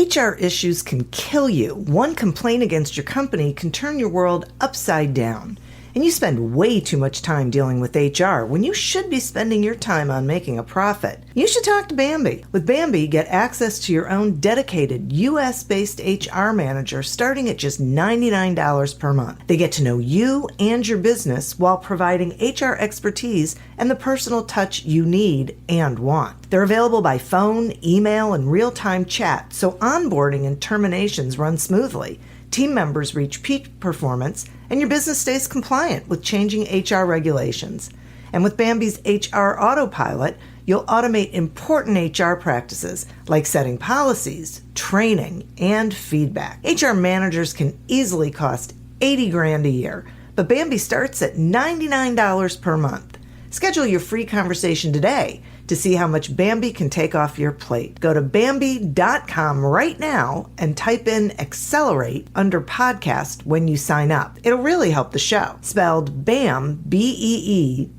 HR issues can kill you. One complaint against your company can turn your world upside down. And you spend way too much time dealing with HR when you should be spending your time on making a profit. You should talk to Bambi. With Bambi, get access to your own dedicated US-based HR manager starting at just $99 per month. They get to know you and your business while providing HR expertise and the personal touch you need and want. They're available by phone, email, and real-time chat, so onboarding and terminations run smoothly. Team members reach peak performance, and your business stays compliant with changing HR regulations. And with Bambi's HR Autopilot, you'll automate important HR practices like setting policies, training, and feedback. HR managers can easily cost $80,000 a year, but Bambi starts at $99 per month. Schedule your free conversation today to see how much Bambi can take off your plate. Go to Bambi.com right now and type in Accelerate under podcast when you sign up. It'll really help the show. Spelled BAM, BEE.com.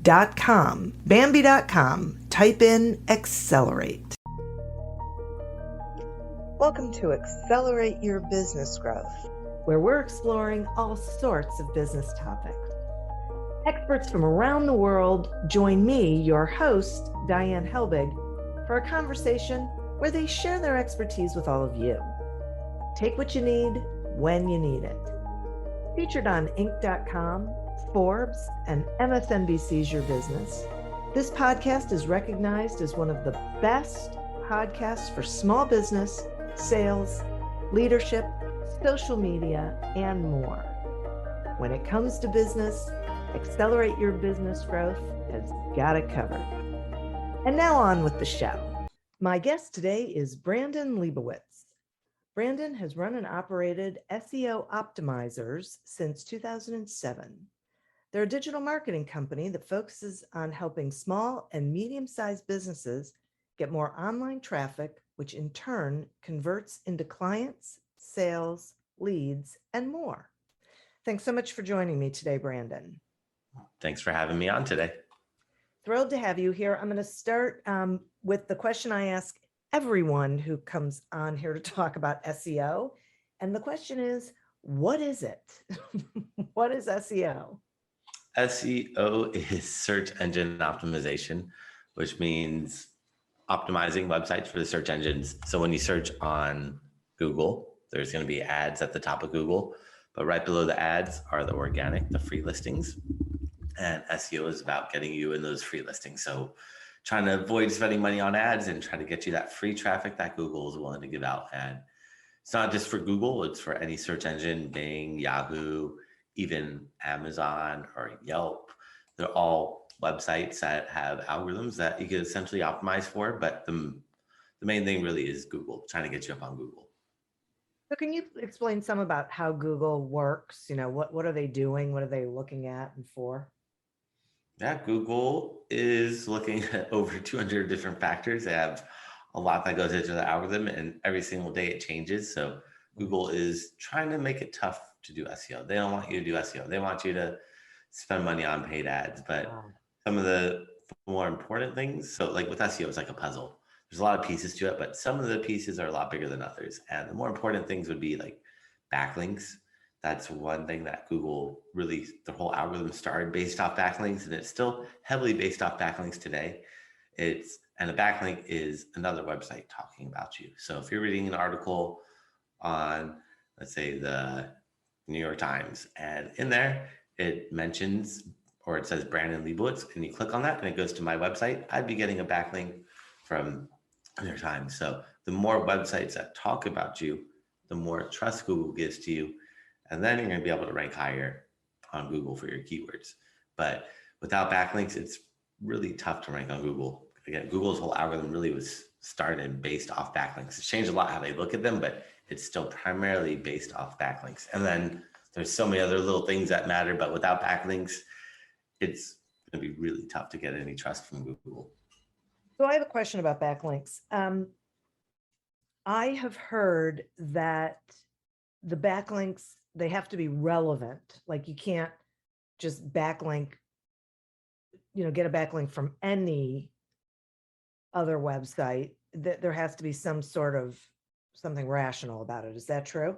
Bambi.com. Type in Accelerate. Welcome to Accelerate Your Business Growth, where we're exploring all sorts of business topics. Experts from around the world join me, your host, Diane Helbig, for a conversation where they share their expertise with all of you. Take what you need when you need it. Featured on Inc.com, Forbes, and MSNBC's Your Business, this podcast is recognized as one of the best podcasts for small business, sales, leadership, social media, and more. When it comes to business, Accelerate Your Business Growth has got it covered. And now on with the show. My guest today is Brandon Leibowitz. Brandon has run and operated SEO Optimizers since 2007. They're a digital marketing company that focuses on helping small and medium-sized businesses get more online traffic, which in turn converts into clients, sales, leads, and more. Thanks so much for joining me today, Brandon. Thanks for having me on today. Thrilled to have you here. I'm going to start with the question I ask everyone who comes on here to talk about SEO. And the question is, what is it? What is SEO? SEO is search engine optimization, which means optimizing websites for the search engines. So when you search on Google, there's going to be ads at the top of Google, but right below the ads are the organic, the free listings. And SEO is about getting you in those free listings. So trying to avoid spending money on ads and trying to get you that free traffic that Google is willing to give out. And it's not just for Google, it's for any search engine, Bing, Yahoo, even Amazon or Yelp. They're all websites that have algorithms that you can essentially optimize for. But the main thing really is Google, trying to get you up on Google. So can you explain some about how Google works? You know, what are they doing? What are they looking at and for? Yeah, Google is looking at over 200 different factors. They have a lot that goes into the algorithm, and every single day it changes. So Google is trying to make it tough to do SEO. They don't want you to do SEO. They want you to spend money on paid ads. But some of the more important things, so like with SEO, it's like a puzzle. There's a lot of pieces to it, but some of the pieces are a lot bigger than others. And the more important things would be like backlinks. That's one thing that Google really, the whole algorithm started based off backlinks, and it's still heavily based off backlinks today. And a backlink is another website talking about you. So if you're reading an article on, let's say, the New York Times, and in there it mentions, or it says Brandon Leibowitz, and you click on that and it goes to my website, I'd be getting a backlink from New York Times. So the more websites that talk about you, the more trust Google gives to you. And then you're going to be able to rank higher on Google for your keywords. But without backlinks, it's really tough to rank on Google. Again, Google's whole algorithm really was started based off backlinks. It's changed a lot how they look at them, but it's still primarily based off backlinks. And then there's so many other little things that matter, but without backlinks, it's going to be really tough to get any trust from Google. So I have a question about backlinks. I have heard that the backlinks, they have to be relevant. Like you can't just backlink, get a backlink from any other website. That there has to be some sort of something rational about it. Is that true?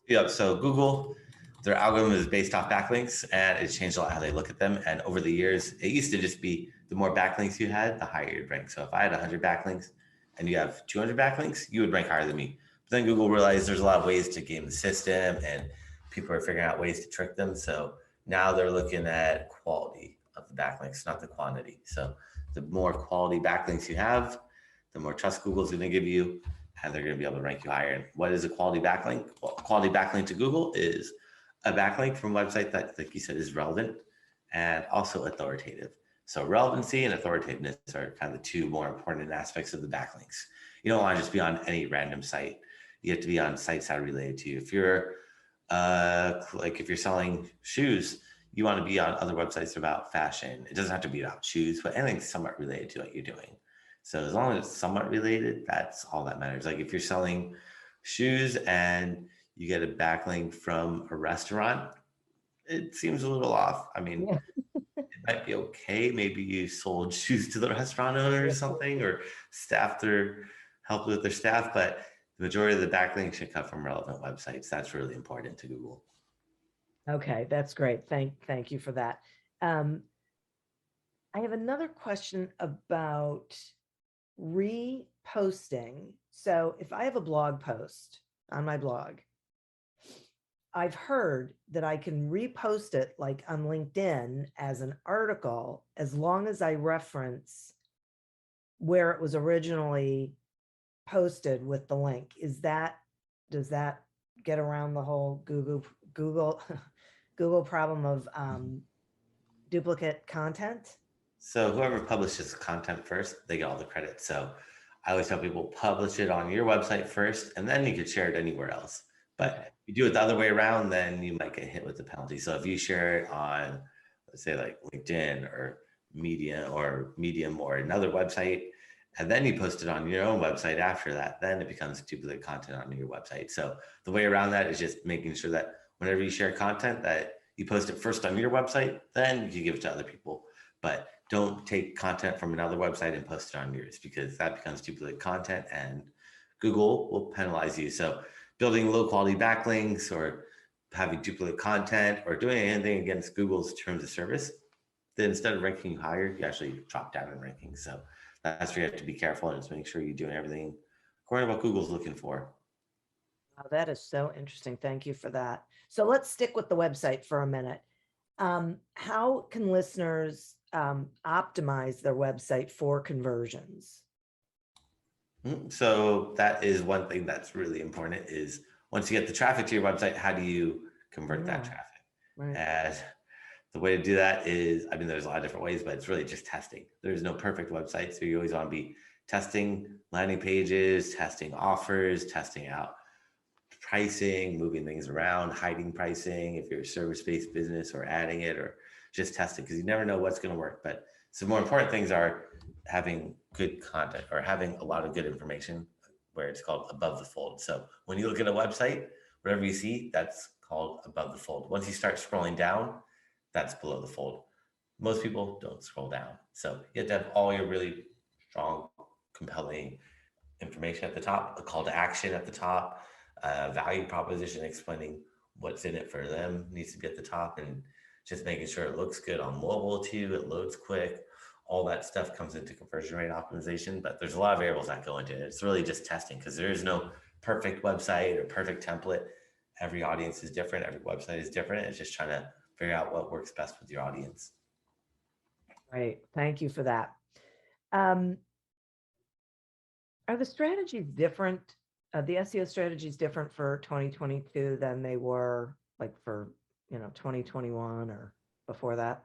Yeah, so Google, their algorithm is based off backlinks, and it's changed a lot how they look at them. And over the years, it used to just be the more backlinks you had, the higher you'd rank. So if I had 100 backlinks and you have 200 backlinks, you would rank higher than me. But then Google realized there's a lot of ways to game the system, and people are figuring out ways to trick them. So now they're looking at quality of the backlinks, not the quantity. So the more quality backlinks you have, the more trust Google's going to give you, and they're going to be able to rank you higher. And what is a quality backlink? Well, a quality backlink to Google is a backlink from a website that, like you said, is relevant and also authoritative. So relevancy and authoritativeness are kind of the two more important aspects of the backlinks. You don't want to just be on any random site. You have to be on sites that are related to you. If you're if you're selling shoes, you want to be on other websites about fashion. It doesn't have to be about shoes, but anything somewhat related to what you're doing. So as long as it's somewhat related, that's all that matters. Like if you're selling shoes and you get a backlink from a restaurant, it seems a little off. I mean, Yeah. it might be okay. Maybe you sold shoes to the restaurant owner or something, or staffed their helped with their staff, but the majority of the backlinks should come from relevant websites. That's really important to Google. Okay, that's great. Thank you for that. I have another question about reposting. So if I have a blog post on my blog, I've heard that I can repost it like on LinkedIn as an article as long as I reference where it was originally posted with the link. Does that get around the whole Google Google problem of duplicate content? So whoever publishes content first, they get all the credit. So I always tell people publish it on your website first, and then you could share it anywhere else. But Okay. if you do it the other way around, then you might get hit with the penalty. So if you share it on, let's say like LinkedIn or Medium or another website, and then you post it on your own website after that, then it becomes duplicate content on your website. So the way around that is just making sure that whenever you share content, that you post it first on your website, then you can give it to other people. But don't take content from another website and post it on yours, because that becomes duplicate content and Google will penalize you. So building low quality backlinks or having duplicate content or doing anything against Google's terms of service, then instead of ranking you higher, you actually drop down in rankings. So that's where you have to be careful and just make sure you're doing everything according to what Google's looking for. Wow, that is so interesting. Thank you for that. So let's stick with the website for a minute. How can listeners optimize their website for conversions? So that is one thing that's really important is once you get the traffic to your website, how do you convert that Yeah, traffic? right. And the way to do that is, I mean, there's a lot of different ways, but it's really just testing. There's no perfect website. So you always want to be testing landing pages, testing offers, testing out pricing, moving things around, hiding pricing if you're a service-based business, or adding it, or just testing, because you never know what's going to work. But some more important things are having good content or having a lot of good information, where it's called above the fold. So when you look at a website, whatever you see, that's called above the fold. Once you start scrolling down, that's below the fold. Most people don't scroll down. So you have to have all your really strong, compelling information at the top, a call to action at the top, a value proposition explaining what's in it for them needs to be at the top, and just making sure it looks good on mobile too, it loads quick. All that stuff comes into conversion rate optimization, but there's a lot of variables that go into it. It's really just testing, because there is no perfect website or perfect template. Every audience is different, every website is different. It's just trying to figure out what works best with your audience. Right. Thank you for that. Um, are the strategies different? The SEO strategies different for 2022 than they were like for 2021 or before that?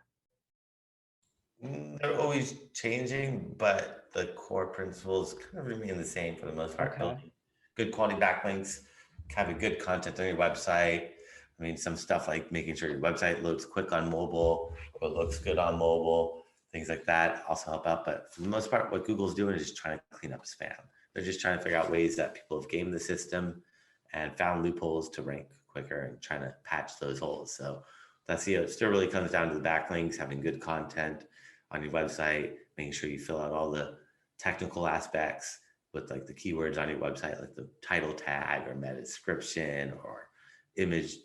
They're always changing, but the core principles kind of remain the same for the most part. Okay. Building good quality backlinks, having good content on your website. I mean, some stuff like making sure your website loads quick on mobile or looks good on mobile, things like that also help out. But for the most part, what Google's doing is just trying to clean up spam. They're just trying to figure out ways that people have gamed the system and found loopholes to rank quicker, and trying to patch those holes. So that's it still really comes down to the backlinks, having good content on your website, making sure you fill out all the technical aspects, with like the keywords on your website, like the title tag or meta description or image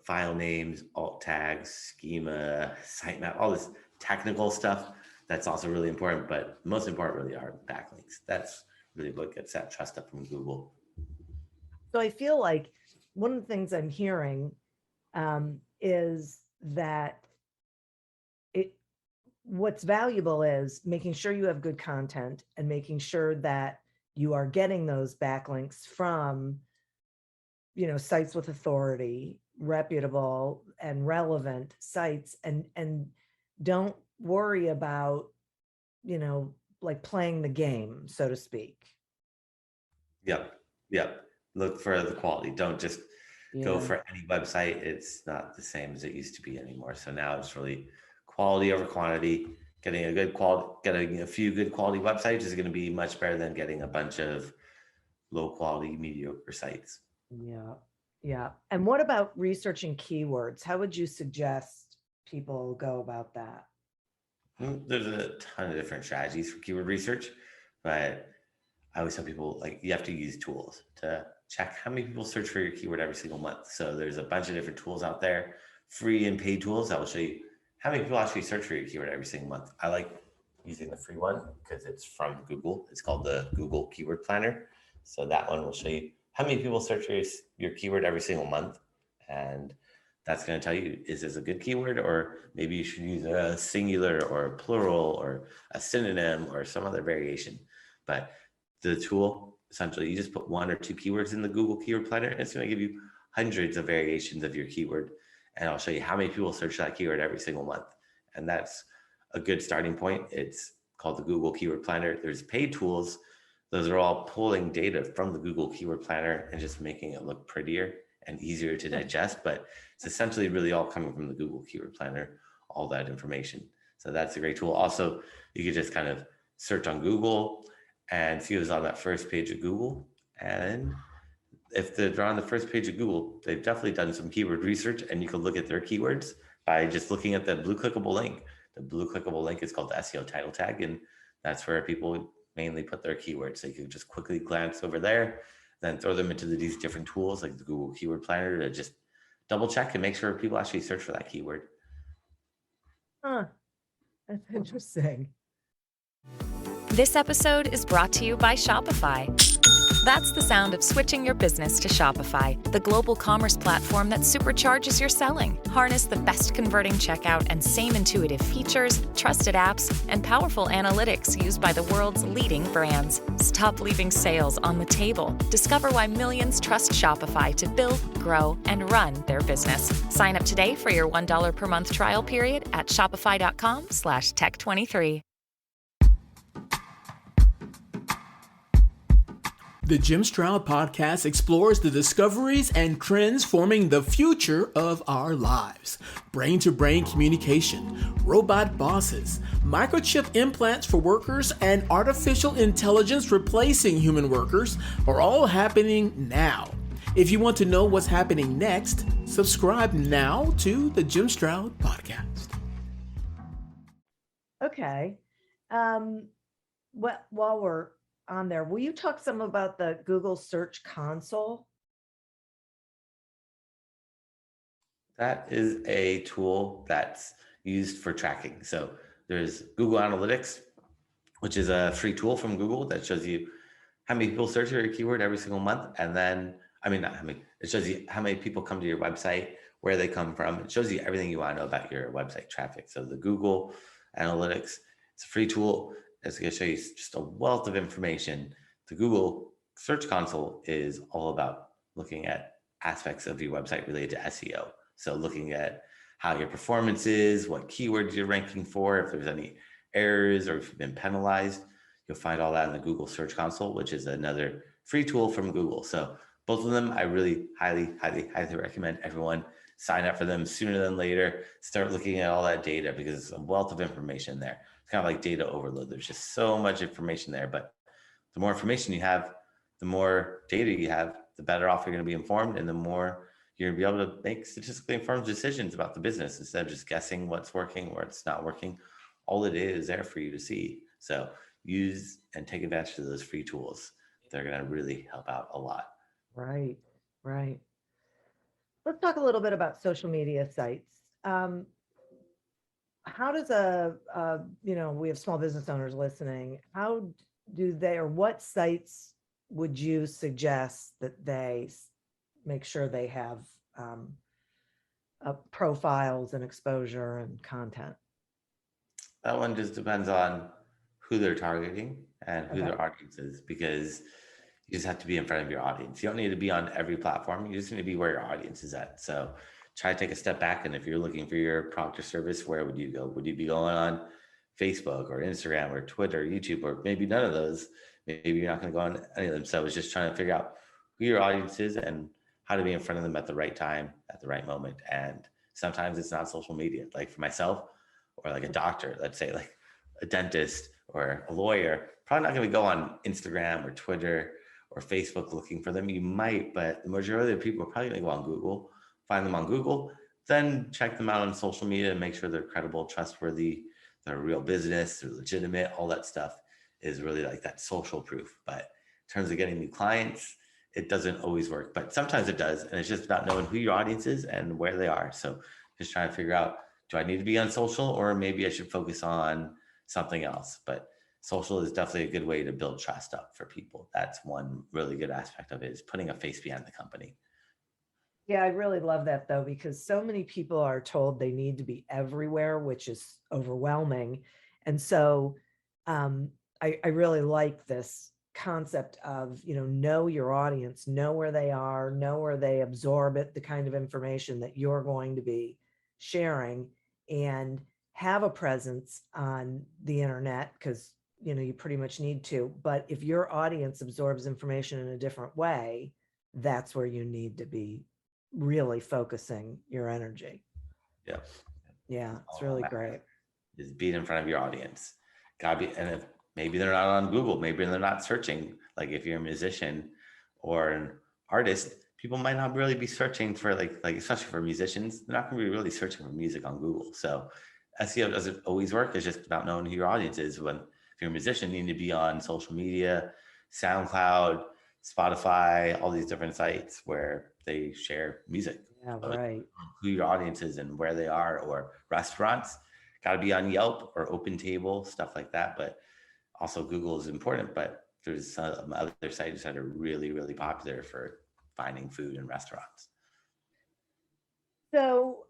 file names, alt tags, schema, sitemap, all this technical stuff. That's also really important, but most important really are backlinks. That's really what gets that trust up from Google. So I feel like one of the things I'm hearing is that what's valuable is making sure you have good content and making sure that you are getting those backlinks from, sites with authority, reputable and relevant sites, and don't worry about, like playing the game, so to speak. Yep. Yep. Look for the quality. Don't just go Yeah. for any website. It's not the same as it used to be anymore. So now it's really quality over quantity. Getting a few good quality websites is going to be much better than getting a bunch of low quality, mediocre sites. Yeah. Yeah. And what about researching keywords? How would you suggest people go about that? There's a ton of different strategies for keyword research, but I always tell people like you have to use tools to check how many people search for your keyword every single month. So there's a bunch of different tools out there, free and paid tools that will show you how many people actually search for your keyword every single month. I like using the free one because it's from Google. It's called the Google Keyword Planner. So that one will show you how many people search for your keyword every single month. And that's going to tell you, is this a good keyword, or maybe you should use a singular or a plural or a synonym or some other variation. But the tool, essentially, you just put one or two keywords in the Google Keyword Planner, and it's going to give you hundreds of variations of your keyword. And I'll show you how many people search that keyword every single month. And that's a good starting point. It's called the Google Keyword Planner. There's paid tools. Those are all pulling data from the Google Keyword Planner and just making it look prettier and easier to digest. But it's essentially really all coming from the Google Keyword Planner, all that information. So that's a great tool. Also, you could just kind of search on Google and see who's on that first page of Google. And if they're on the first page of Google, they've definitely done some keyword research, and you can look at their keywords by just looking at the blue clickable link. The blue clickable link is called the SEO title tag, and that's where people mainly put their keywords. So you can just quickly glance over there, then throw them into these different tools like the Google Keyword Planner to just double check and make sure people actually search for that keyword. Huh. That's interesting. This episode is brought to you by Shopify. That's the sound of switching your business to Shopify, the global commerce platform that supercharges your selling. Harness the best converting checkout and same intuitive features, trusted apps, and powerful analytics used by the world's leading brands. Stop leaving sales on the table. Discover why millions trust Shopify to build, grow, and run their business. Sign up today for your $1 per month trial period at shopify.com/tech23. The Jim Stroud Podcast explores the discoveries and trends forming the future of our lives. Brain-to-brain communication, robot bosses, microchip implants for workers, and artificial intelligence replacing human workers are all happening now. If you want to know what's happening next, subscribe now to the Jim Stroud Podcast. Okay. While we're on there, will you talk some about the Google Search Console? That is a tool that's used for tracking. So there's Google Analytics, which is a free tool from Google that shows you how many people search for your keyword every single month. And then, it shows you how many people come to your website, where they come from. It shows you everything you want to know about your website traffic. So the Google Analytics, it's a free tool. It's going to show you just a wealth of information. The Google Search Console is all about looking at aspects of your website related to SEO. So looking at how your performance is, what keywords you're ranking for, if there's any errors or if you've been penalized, you'll find all that in the Google Search Console, which is another free tool from Google. So both of them, I really highly recommend everyone sign up for them sooner than later. Start looking at all that data because it's a wealth of information there. It's kind of like data overload. There's just so much information there, but the more information you have, the more data you have, the better off you're going to be informed, and the more you're going to be able to make statistically informed decisions about the business instead of just guessing what's working or it's not working. All it is there for you to see. So use and take advantage of those free tools. They're going to really help out a lot. Right, right. Let's talk a little bit about social media sites. How does we have small business owners listening. How do they, or what sites would you suggest that they make sure they have profiles and exposure and content? That one just depends on who they're targeting and who Okay. their audience is, because you just have to be in front of your audience. You don't need to be on every platform. You just need to be where your audience is at. So try to take a step back. And if you're looking for your product or service, where would you go? Would you be going on Facebook or Instagram or Twitter, YouTube, or maybe none of those? Maybe you're not going to go on any of them. So it's just trying to figure out who your audience is and how to be in front of them at the right time, at the right moment. And sometimes it's not social media. Like for myself, or like a doctor, let's say like a dentist or a lawyer, probably not going to go on Instagram or Twitter or Facebook looking for them. You might, but the majority of people are probably going to go on Google, find them on Google, then check them out on social media and make sure they're credible, trustworthy, they're a real business, they're legitimate. All that stuff is really like that social proof. But in terms of getting new clients, it doesn't always work, but sometimes it does. And it's just about knowing who your audience is and where they are. So just trying to figure out, do I need to be on social, or maybe I should focus on something else? But social is definitely a good way to build trust up for people. That's one really good aspect of it, is putting a face behind the company. Yeah, I really love that though, because so many people are told they need to be everywhere, which is overwhelming. And so I really like this concept of, know your audience, know where they are, know where they absorb it, the kind of information that you're going to be sharing, and have a presence on the internet, because you pretty much need to. But if your audience absorbs information in a different way, that's where you need to be really focusing your energy. Yep. Yeah, it's really great. Is being in front of your audience. Gotta be, and if maybe they're not on Google, maybe they're not searching. Like if you're a musician or an artist, people might not really be searching for like especially for musicians, they're not gonna be really searching for music on Google. So SEO doesn't always work. It's just about knowing who your audience is. When if you're a musician, you need to be on social media, SoundCloud, Spotify, all these different sites where they share music. Yeah, right. Who your audience is and where they are, or restaurants, got to be on Yelp or Open Table, stuff like that. But also Google is important, but there's some other sites that are really, really popular for finding food in restaurants. So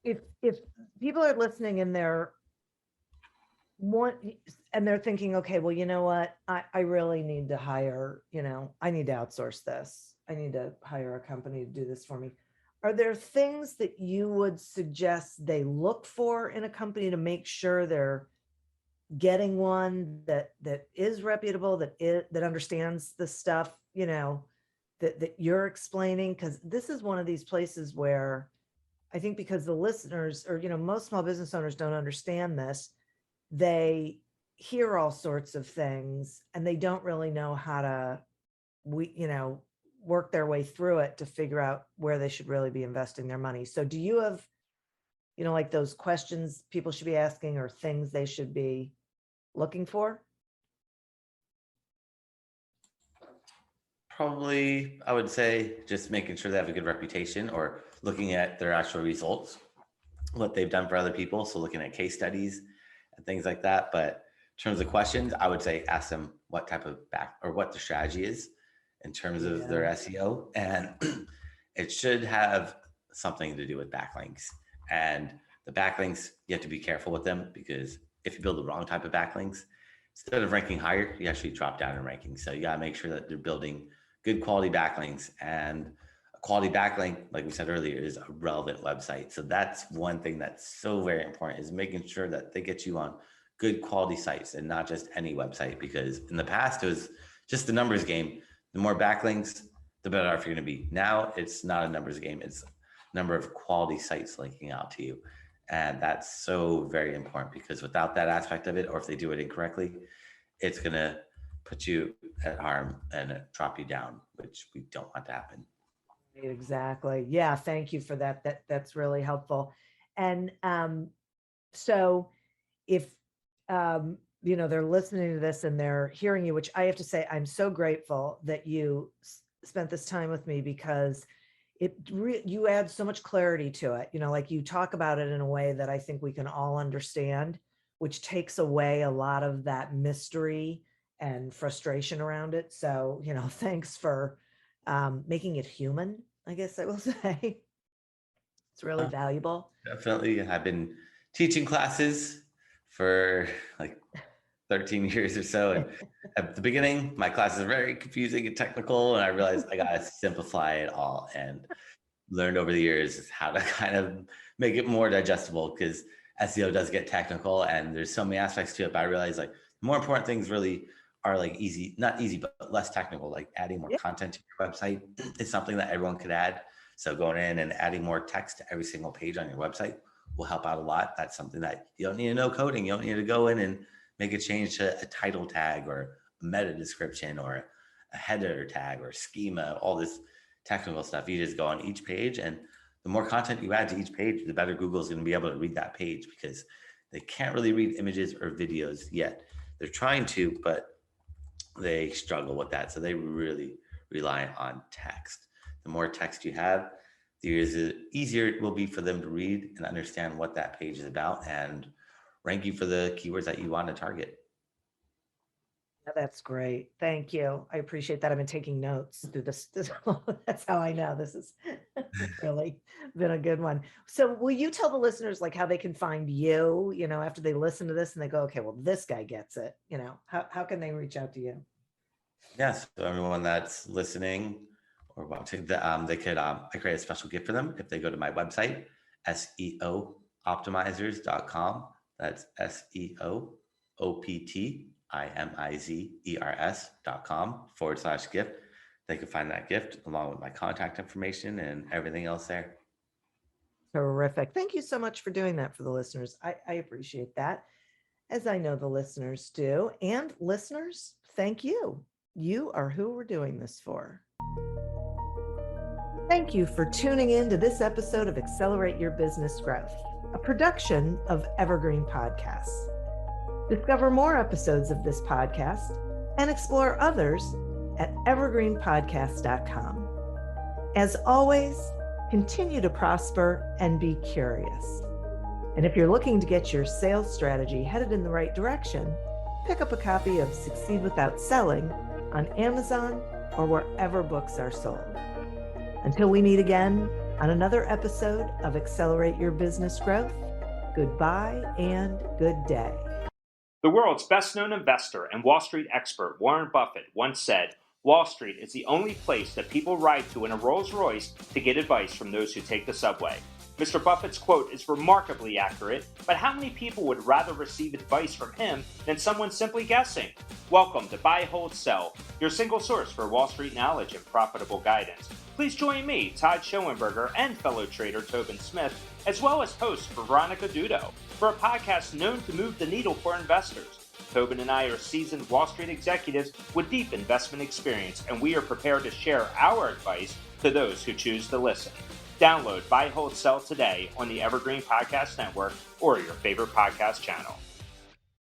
if people are listening and they're thinking, okay, well, you know what, I really need to hire, I need to outsource this. I need to hire a company to do this for me. Are there things that you would suggest they look for in a company to make sure they're getting one that is reputable, that understands the stuff, that you're explaining? Because this is one of these places where I think, because the listeners, or most small business owners don't understand this, they hear all sorts of things and they don't really know how to work their way through it to figure out where they should really be investing their money. So do you have like those questions people should be asking, or things they should be looking for? Probably, I would say just making sure they have a good reputation, or looking at their actual results, what they've done for other people. So looking at case studies and things like that. But in terms of questions, I would say ask them what type of what the strategy is in terms of their SEO. And it should have something to do with backlinks. And the backlinks, you have to be careful with them, because if you build the wrong type of backlinks, instead of ranking higher, you actually drop down in ranking. So you got to make sure that they're building good quality backlinks. And a quality backlink, like we said earlier, is a relevant website. So that's one thing that's so very important, is making sure that they get you on good quality sites and not just any website. Because in the past, it was just the numbers game. The more backlinks, the better off you're going to be. Now it's not a numbers game. It's number of quality sites linking out to you. And that's so very important, because without that aspect of it, or if they do it incorrectly, it's going to put you at harm and drop you down, which we don't want to happen. Exactly. Yeah. Thank you for that. That's really helpful. And so if they're listening to this and they're hearing you, which I have to say, I'm so grateful that you spent this time with me, because you add so much clarity to it. Like you talk about it in a way that I think we can all understand, which takes away a lot of that mystery and frustration around it. So, thanks for making it human, I guess I will say. It's really valuable. Definitely. I've been teaching classes for like 13 years or so. And at the beginning, my classes are very confusing and technical. And I realized I got to simplify it all, and learned over the years how to kind of make it more digestible, because SEO does get technical and there's so many aspects to it. But I realized like the more important things really are like easy, not easy, but less technical, like adding more content to your website is something that everyone could add. So going in and adding more text to every single page on your website will help out a lot. That's something that you don't need to know coding. You don't need to go in and make a change to a title tag or a meta description or a header tag or schema, all this technical stuff. You just go on each page, and the more content you add to each page, the better Google is going to be able to read that page, because they can't really read images or videos yet. They're trying to, but they struggle with that. So they really rely on text. The more text you have, the easier it will be for them to read and understand what that page is about and rank you for the keywords that you want to target. That's great. Thank you. I appreciate that. I've been taking notes through this. That's how I know this has really been a good one. So will you tell the listeners like how they can find you, after they listen to this and they go, okay, well, this guy gets it, how can they reach out to you? Yes. So everyone that's listening or watching, they could, I create a special gift for them if they go to my website, SEOoptimizers.com. That's SEOoptimizers.com/gift. They can find that gift along with my contact information and everything else there. Terrific. Thank you so much for doing that for the listeners. I appreciate that, as I know the listeners do. And listeners, thank you. You are who we're doing this for. Thank you for tuning in to this episode of Accelerate Your Business Growth, a production of Evergreen Podcasts. Discover more episodes of this podcast and explore others at evergreenpodcast.com. As always, continue to prosper and be curious. And if you're looking to get your sales strategy headed in the right direction, pick up a copy of Succeed Without Selling on Amazon or wherever books are sold. Until we meet again on another episode of Accelerate Your Business Growth, goodbye and good day. The world's best-known investor and Wall Street expert Warren Buffett once said, "Wall Street is the only place that people ride to in a Rolls-Royce to get advice from those who take the subway." Mr. Buffett's quote is remarkably accurate, but how many people would rather receive advice from him than someone simply guessing? Welcome to Buy, Hold, Sell, your single source for Wall Street knowledge and profitable guidance. Please join me, Todd Schoenberger, and fellow trader Tobin Smith, as well as host Veronica Dudo, for a podcast known to move the needle for investors. Tobin and I are seasoned Wall Street executives with deep investment experience, and we are prepared to share our advice to those who choose to listen. Download Buy, Hold, Sell today on the Evergreen Podcast Network or your favorite podcast channel.